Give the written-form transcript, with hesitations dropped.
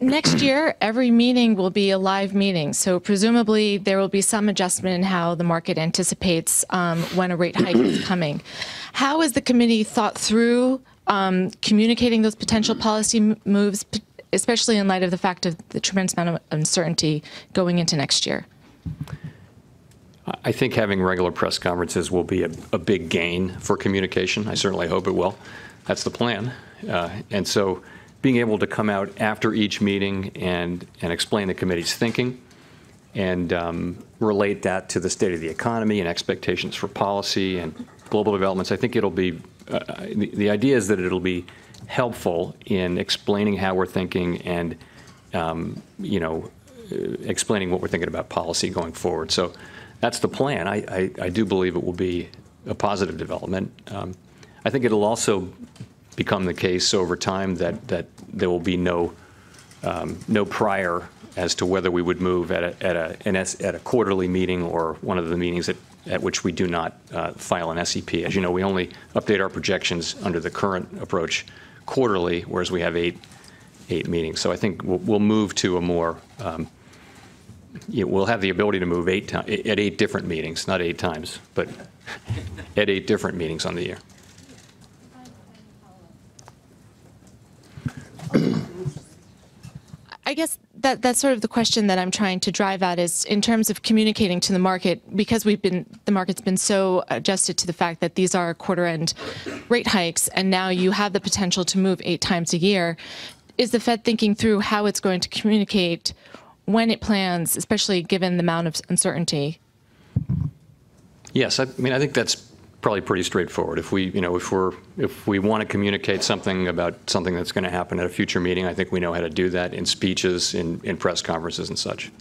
Next year, every meeting will be a live meeting, so presumably there will be some adjustment in how the market anticipates when a rate hike is coming. How has the committee thought through communicating those potential policy moves, especially in light of the fact of the tremendous amount of uncertainty going into next year? I think having regular press conferences will be a big gain for communication. I certainly hope it will. That's the plan. And so being able to come out after each meeting and explain the committee's thinking and relate that to the state of the economy and expectations for policy and global developments, I think it'll be, the idea is that it'll be helpful in explaining how we're thinking and, explaining what we're thinking about policy going forward. So that's the plan. I do believe it will be a positive development. I think it'll also become the case over time that there will be no prior as to whether we would move at a quarterly meeting or one of the meetings at which we do not file an SEP. As you know, we only update our projections under the current approach quarterly, whereas we have eight meetings. So I think we'll move to a more we'll have the ability to move at 8 different meetings, not 8 times, but at 8 different meetings on the year. I guess that's sort of the question that I'm trying to drive at, is in terms of communicating to the market, because the market's been so adjusted to the fact that these are quarter-end rate hikes, and now you have the potential to move 8 times a year. Is the Fed thinking through how it's going to communicate when it plans, especially given the amount of uncertainty? Yes, I mean, I think that's probably pretty straightforward. If we want to communicate something about something that's going to happen at a future meeting, I think we know how to do that in speeches, in press conferences and such.